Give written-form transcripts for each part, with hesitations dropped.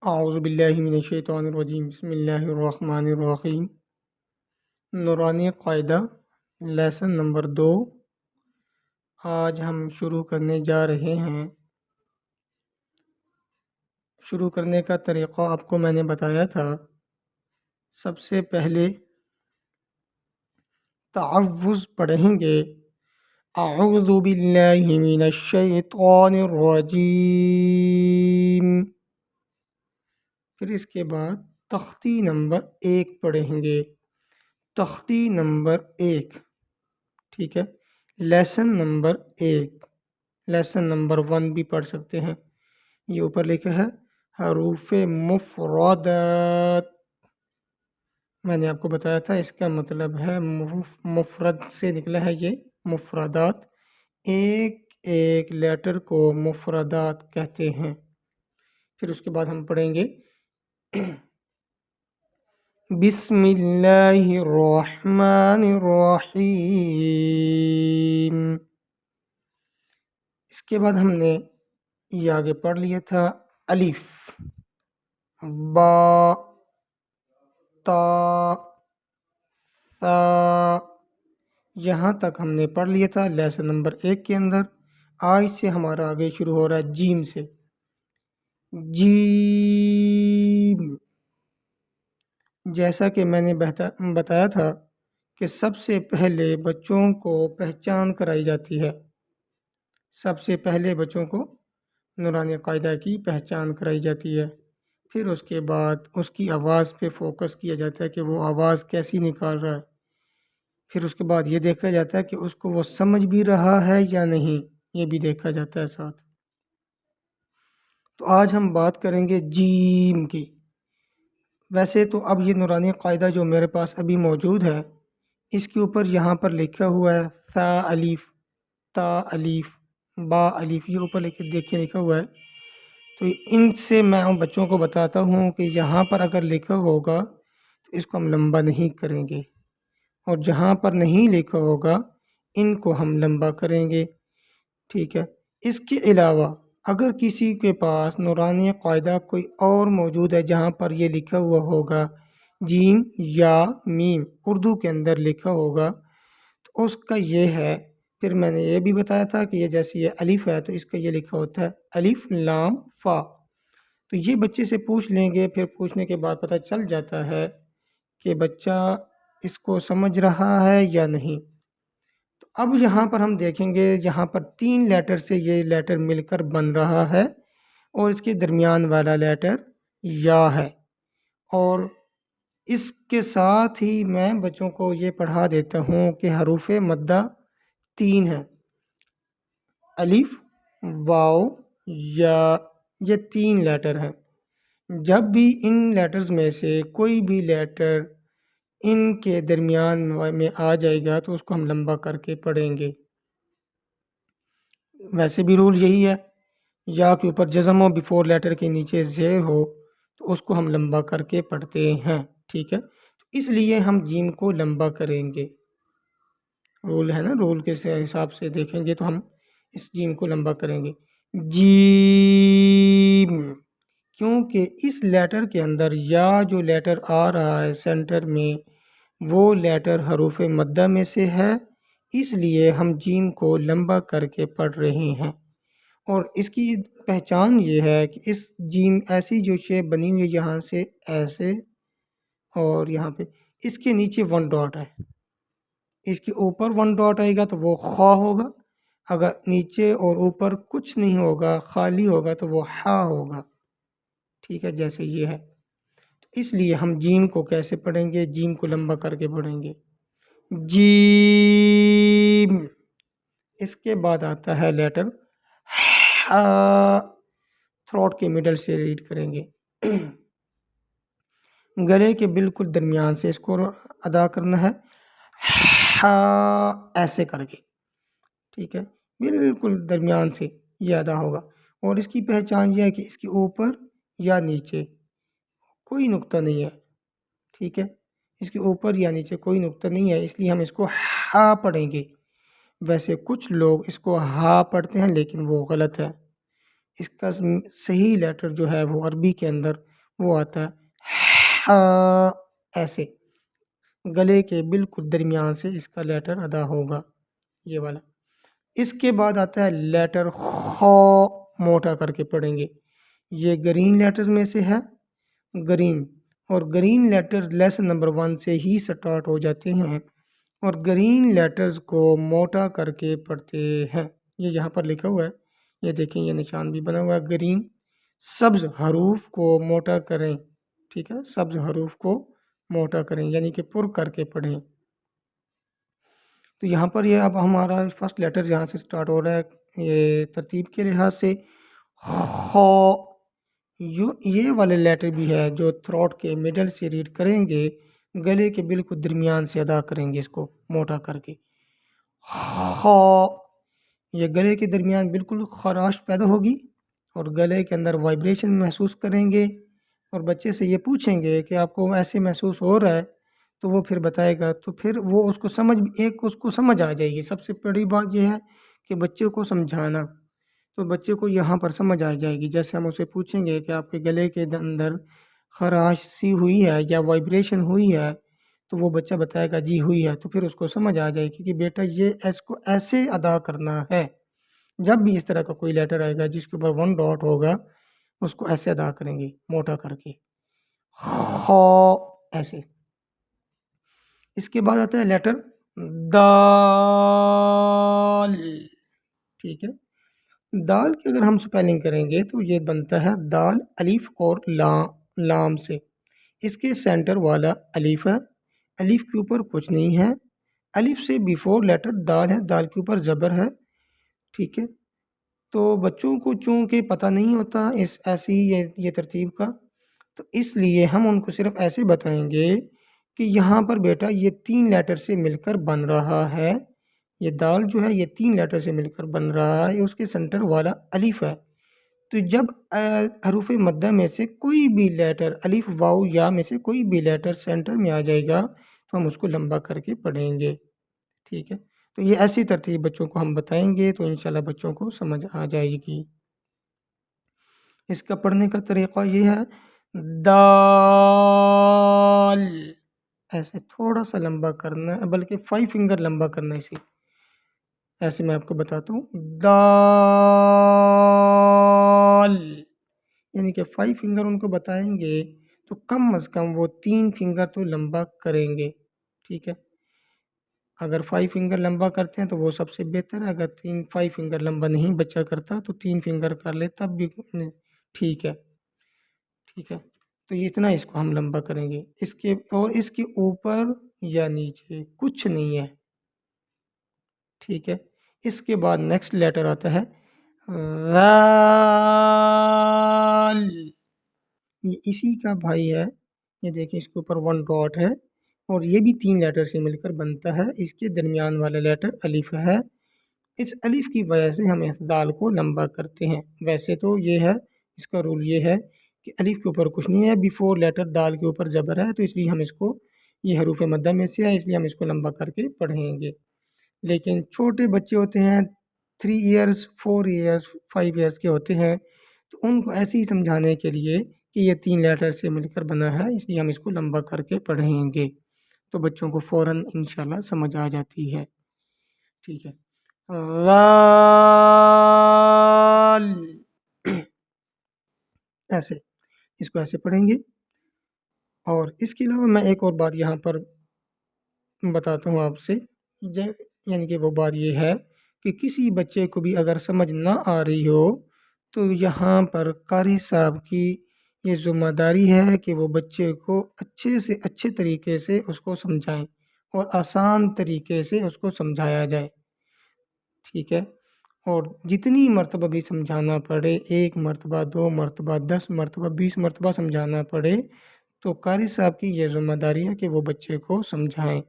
اعوذ باللہ من الشیطان الرجیم بسم اللہ الرحمن الرحیم نورانی قاعدہ لیسن نمبر 2 آج ہم شروع کرنے جا رہے ہیں۔ شروع کرنے کا طریقہ آپ کو میں نے بتایا تھا۔ سب سے پہلے تعوذ پڑھیں گے، اعوذ باللہ من الشیطان الرجیم، پھر اس کے بعد تختی نمبر 1 پڑھیں گے، تختی نمبر 1، ٹھیک ہے۔ لیسن نمبر 1، لیسن نمبر 1 بھی پڑھ سکتے ہیں۔ یہ اوپر لکھا ہے حروف مفردات، میں نے آپ کو بتایا تھا اس کا مطلب ہے مفرد سے نکلا ہے یہ مفردات، ایک ایک لیٹر کو مفردات کہتے ہیں۔ پھر اس کے بعد ہم پڑھیں گے بسم اللہ الرحمن الرحیم۔ اس کے بعد ہم نے یہ آگے پڑھ لیا تھا الف، با، تا، ثا، یہاں تک ہم نے پڑھ لیا تھا لیسن نمبر 1 کے اندر۔ آج سے ہمارا آگے شروع ہو رہا ہے جیم سے، جیم۔ جیسا کہ میں نے بتایا تھا کہ سب سے پہلے بچوں کو پہچان کرائی جاتی ہے، سب سے پہلے بچوں کو نورانی قاعدہ کی پہچان کرائی جاتی ہے، پھر اس کے بعد اس کی آواز پہ فوکس کیا جاتا ہے کہ وہ آواز کیسی نکال رہا ہے، پھر اس کے بعد یہ دیکھا جاتا ہے کہ اس کو وہ سمجھ بھی رہا ہے یا نہیں، یہ بھی دیکھا جاتا ہے ساتھ۔ تو آج ہم بات کریں گے جیم کی۔ ویسے تو اب یہ نورانی قاعدہ جو میرے پاس ابھی موجود ہے، اس کے اوپر یہاں پر لکھا ہوا ہے ثا الف، تا الف، با الف، یہ اوپر دیکھیے لکھا ہوا ہے۔ تو ان سے میں بچوں کو بتاتا ہوں کہ یہاں پر اگر لکھا ہوگا تو اس کو ہم لمبا نہیں کریں گے، اور جہاں پر نہیں لکھا ہوگا ان کو ہم لمبا کریں گے، ٹھیک ہے۔ اس کے علاوہ اگر کسی کے پاس نورانی قاعدہ کوئی اور موجود ہے جہاں پر یہ لکھا ہوا ہوگا جیم یا میم، اردو کے اندر لکھا ہوگا، تو اس کا یہ ہے، پھر میں نے یہ بھی بتایا تھا کہ یہ جیسے یہ الف ہے تو اس کا یہ لکھا ہوتا ہے الف لام فا۔ تو یہ بچے سے پوچھ لیں گے، پھر پوچھنے کے بعد پتہ چل جاتا ہے کہ بچہ اس کو سمجھ رہا ہے یا نہیں۔ تو اب یہاں پر ہم دیکھیں گے، یہاں پر 3 لیٹر سے یہ لیٹر مل کر بن رہا ہے، اور اس کے درمیان والا لیٹر یا ہے، اور اس کے ساتھ ہی میں بچوں کو یہ پڑھا دیتا ہوں کہ حروف مدہ 3 ہیں، الف، واو، یا، یہ 3 لیٹر ہیں۔ جب بھی ان لیٹرز میں سے کوئی بھی لیٹر ان کے درمیان میں آ جائے گا تو اس کو ہم لمبا کر کے پڑھیں گے۔ ویسے بھی رول یہی ہے، یا کے اوپر جزم ہو، بیفور لیٹر کے نیچے زیر ہو تو اس کو ہم لمبا کر کے پڑھتے ہیں، ٹھیک ہے۔ تو اس لیے ہم جیم کو لمبا کریں گے، رول ہے نا، رول کے حساب سے دیکھیں گے تو ہم اس جیم کو لمبا کریں گے، جیم، کیونکہ اس لیٹر کے اندر یا جو لیٹر آ رہا ہے سینٹر میں وہ لیٹر حروف مدہ میں سے ہے، اس لیے ہم جیم کو لمبا کر کے پڑھ رہے ہیں۔ اور اس کی پہچان یہ ہے کہ اس جیم ایسی جو شیپ بنی ہوئی ہے یہاں سے ایسے، اور یہاں پہ اس کے نیچے 1 ڈاٹ ہے، اس کے اوپر 1 ڈاٹ آئے گا تو وہ خا ہوگا، اگر نیچے اور اوپر کچھ نہیں ہوگا خالی ہوگا تو وہ ہا ہوگا، ٹھیک ہے، جیسے یہ ہے۔ تو اس لیے ہم جیم کو کیسے پڑھیں گے، جیم کو لمبا کر کے پڑھیں گے، جیم۔ اس کے بعد آتا ہے لیٹر ہا، تھروٹ کے مڈل سے ریڈ کریں گے، گلے کے بالکل درمیان سے اس کو ادا کرنا ہے، ہا، ایسے کر کے، ٹھیک ہے، بالکل درمیان سے یہ ادا ہوگا۔ اور اس کی پہچان یہ ہے کہ اس کے اوپر یا نیچے کوئی نقطہ نہیں ہے، ٹھیک ہے، اس کے اوپر یا نیچے کوئی نقطہ نہیں ہے، اس لیے ہم اس کو ہا پڑھیں گے۔ ویسے کچھ لوگ اس کو ہا پڑھتے ہیں لیکن وہ غلط ہے، اس کا صحیح لیٹر جو ہے وہ عربی کے اندر وہ آتا ہے ہا، ایسے گلے کے بالکل درمیان سے اس کا لیٹر ادا ہوگا، یہ والا۔ اس کے بعد آتا ہے لیٹر خو، موٹا کر کے پڑھیں گے، یہ گرین لیٹرز میں سے ہے، گرین، اور گرین لیٹر لیسن نمبر 1 سے ہی سٹارٹ ہو جاتے ہیں، اور گرین لیٹرز کو موٹا کر کے پڑھتے ہیں۔ یہ یہاں پر لکھا ہوا ہے، یہ دیکھیں، یہ نشان بھی بنا ہوا ہے، گرین۔ سبز حروف کو موٹا کریں، ٹھیک ہے، سبز حروف کو موٹا کریں، یعنی کہ پر کر کے پڑھیں۔ تو یہاں پر یہ اب ہمارا فرسٹ لیٹر یہاں سے سٹارٹ ہو رہا ہے، یہ ترتیب کے لحاظ سے خو، یہ والے لیٹر بھی ہے جو تھروٹ کے مڈل سے ریڈ کریں گے، گلے کے بالکل درمیان سے ادا کریں گے، اس کو موٹا کر کے خو، یہ گلے کے درمیان بالکل خراش پیدا ہوگی اور گلے کے اندر وائبریشن محسوس کریں گے، اور بچے سے یہ پوچھیں گے کہ آپ کو ایسے محسوس ہو رہا ہے، تو وہ پھر بتائے گا، تو پھر وہ اس کو سمجھ آ جائے گی۔ سب سے بڑی بات یہ ہے کہ بچے کو سمجھانا، تو بچے کو یہاں پر سمجھ آ جائے گی۔ جیسے ہم اسے پوچھیں گے کہ آپ کے گلے کے اندر خراش سی ہوئی ہے یا وائبریشن ہوئی ہے، تو وہ بچہ بتائے گا جی ہوئی ہے، تو پھر اس کو سمجھ آ جائے گی کہ بیٹا یہ اس کو ایسے ادا کرنا ہے۔ جب بھی اس طرح کا کوئی لیٹر آئے گا جس کے اوپر 1 ڈاٹ ہوگا، اس کو ایسے ادا کریں گے، موٹا کر کے خو، ایسے۔ اس کے بعد آتا ہے لیٹر دال، ٹھیک ہے۔ دال کی اگر ہم سپیلنگ کریں گے تو یہ بنتا ہے دال الف اور لام سے۔ اس کے سینٹر والا الف ہے، الف کے اوپر کچھ نہیں ہے، الف سے بیفور لیٹر دال ہے، دال کے اوپر زبر ہے، ٹھیک ہے۔ تو بچوں کو چونکہ پتہ نہیں ہوتا ایسی یہ ترتیب کا، تو اس لیے ہم ان کو صرف ایسے بتائیں گے کہ یہاں پر بیٹا یہ 3 لیٹر سے مل کر بن رہا ہے، یہ دال جو ہے یہ 3 لیٹر سے مل کر بن رہا ہے، اس کے سینٹر والا الف ہے۔ تو جب حروف مدہ میں سے کوئی بھی لیٹر، الف واو یا میں سے کوئی بھی لیٹر سینٹر میں آ جائے گا تو ہم اس کو لمبا کر کے پڑھیں گے، ٹھیک ہے۔ تو یہ ایسی ترتیب بچوں کو ہم بتائیں گے تو انشاءاللہ بچوں کو سمجھ آ جائے گی۔ اس کا پڑھنے کا طریقہ یہ ہے، دال، ایسے تھوڑا سا لمبا کرنا ہے، بلکہ 5 فنگر لمبا کرنا ہے اسے، ایسے میں آپ کو بتاتا ہوں، دال، یعنی کہ 5 فنگر ان کو بتائیں گے تو کم از کم وہ 3 فنگر تو لمبا کریں گے، ٹھیک ہے۔ اگر 5 فنگر لمبا کرتے ہیں تو وہ سب سے بہتر ہے، اگر 5 فنگر لمبا نہیں بچہ کرتا تو 3 فنگر کر لے تب بھی ٹھیک ہے، ٹھیک ہے۔ تو اتنا اس کو ہم لمبا کریں گے، اس کے اوپر یا نیچے کچھ نہیں ہے، ٹھیک ہے۔ اس کے بعد نیکسٹ لیٹر آتا ہے ذال، یہ اسی کا بھائی ہے، یہ دیکھیں اس کے اوپر 1 ڈاٹ ہے اور یہ بھی 3 لیٹر سے مل کر بنتا ہے، اس کے درمیان والا لیٹر الف ہے، اس الف کی وجہ سے ہم اس دال کو لمبا کرتے ہیں۔ ویسے تو یہ ہے، اس کا رول یہ ہے کہ الف کے اوپر کچھ نہیں ہے، بیفور لیٹر دال کے اوپر زبر ہے، تو اس لیے ہم اس کو، یہ حروف مدہ میں سے ہے اس لیے ہم اس کو لمبا کر کے پڑھیں گے۔ لیکن چھوٹے بچے ہوتے ہیں 3 ایئرز 4 ایئرز 5 ایئرز کے ہوتے ہیں، تو ان کو ایسے ہی سمجھانے کے لیے کہ یہ 3 لیٹر سے مل کر بنا ہے، اس لیے ہم اس کو لمبا کر کے پڑھیں گے، تو بچوں کو فوراً انشاءاللہ سمجھ آ جاتی ہے، ٹھیک ہے۔ ذال، ایسے اس کو ایسے پڑھیں گے۔ اور اس کے علاوہ میں ایک اور بات یہاں پر بتاتا ہوں آپ سے، یعنی کہ وہ بات یہ ہے کہ کسی بچے کو بھی اگر سمجھ نہ آ رہی ہو تو یہاں پر قاری صاحب کی یہ ذمہ داری ہے کہ وہ بچے کو اچھے سے اچھے طریقے سے اس کو سمجھائیں اور آسان طریقے سے اس کو سمجھایا جائے، ٹھیک ہے۔ اور جتنی مرتبہ بھی سمجھانا پڑے، 1 مرتبہ 2 مرتبہ 10 مرتبہ 20 مرتبہ سمجھانا پڑے، تو قاری صاحب کی یہ ذمہ داری ہے کہ وہ بچے کو سمجھائیں۔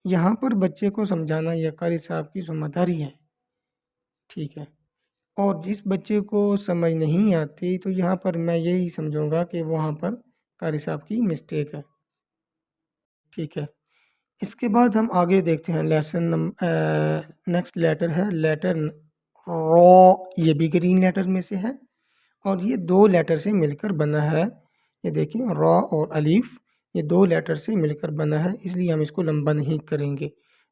یہاں پر بچے کو سمجھانا یہ قاری صاحب کی ذمہ داری ہے، ٹھیک ہے۔ اور جس بچے کو سمجھ نہیں آتی تو یہاں پر میں یہی سمجھوں گا کہ وہاں پر قاری صاحب کی مسٹیک ہے، ٹھیک ہے۔ اس کے بعد ہم آگے دیکھتے ہیں لیسن نیکسٹ لیٹر ہے لیٹر یہ بھی گرین لیٹر میں سے ہے اور یہ 2 لیٹر سے مل کر بنا ہے. یہ دیکھیں را اور الف یہ 2 لیٹر سے مل کر بنا ہے، اس لیے ہم اس کو لمبا نہیں کریں گے.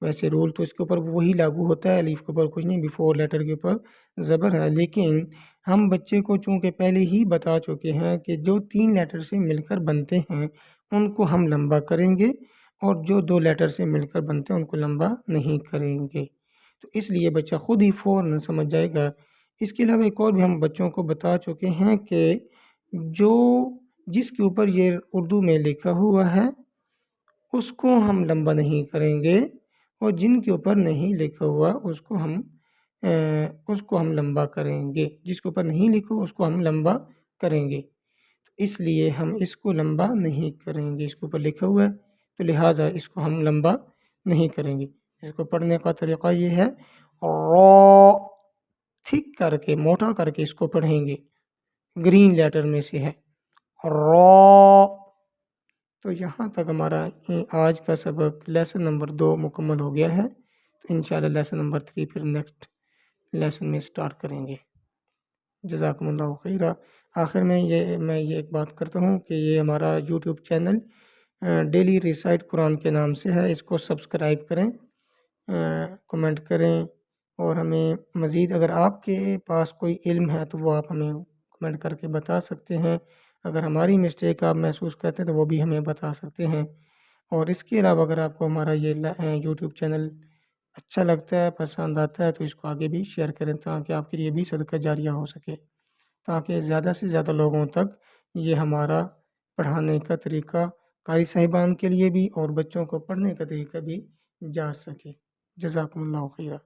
ویسے رول تو اس کے اوپر وہی لاگو ہوتا ہے، الف کے اوپر کچھ نہیں، بیفور لیٹر کے اوپر زبر ہے. لیکن ہم بچے کو چونکہ پہلے ہی بتا چکے ہیں کہ جو 3 لیٹر سے مل کر بنتے ہیں ان کو ہم لمبا کریں گے اور جو 2 لیٹر سے مل کر بنتے ہیں ان کو لمبا نہیں کریں گے. تو اس لیے بچہ خود ہی فوراً سمجھ جائے گا. اس کے علاوہ ایک اور بھی ہم بچوں کو بتا چکے ہیں کہ جس کے اوپر یہ اردو میں لکھا ہوا ہے اس کو ہم لمبا نہیں کریں گے اور جن کے اوپر نہیں لکھا ہوا اس کو ہم لمبا کریں گے. جس کے اوپر نہیں لکھا ہوا اس کو ہم لمبا کریں گے. تو اس لیے ہم اس کو لمبا نہیں کریں گے. اس کے اوپر لکھا ہوا ہے تو لہٰذا اس کو ہم لمبا نہیں کریں گے. اس کو پڑھنے کا طریقہ یہ ہے، را تھک کر کے موٹا کر کے اس کو پڑھیں گے. گرین لیٹر میں سے ہے را. تو یہاں تک ہمارا آج کا سبق لیسن نمبر 2 مکمل ہو گیا ہے. تو انشاءاللہ لیسن نمبر 3 پھر نیکسٹ لیسن میں سٹارٹ کریں گے. جزاکم اللہ خیرہ. آخر میں یہ ایک بات کرتا ہوں کہ یہ ہمارا یوٹیوب چینل ڈیلی ریسائٹ قرآن کے نام سے ہے. اس کو سبسکرائب کریں، کمنٹ کریں اور ہمیں مزید اگر آپ کے پاس کوئی علم ہے تو وہ آپ ہمیں کمنٹ کر کے بتا سکتے ہیں. اگر ہماری مسٹیک آپ محسوس کرتے ہیں تو وہ بھی ہمیں بتا سکتے ہیں. اور اس کے علاوہ اگر آپ کو ہمارا یہ یوٹیوب چینل اچھا لگتا ہے، پسند آتا ہے تو اس کو آگے بھی شیئر کریں تاکہ آپ کے لیے بھی صدقہ جاریہ ہو سکے، تاکہ زیادہ سے زیادہ لوگوں تک یہ ہمارا پڑھانے کا طریقہ قاری صاحبان کے لیے بھی اور بچوں کو پڑھنے کا طریقہ بھی جا سکے. جزاکم اللہ خیرہ.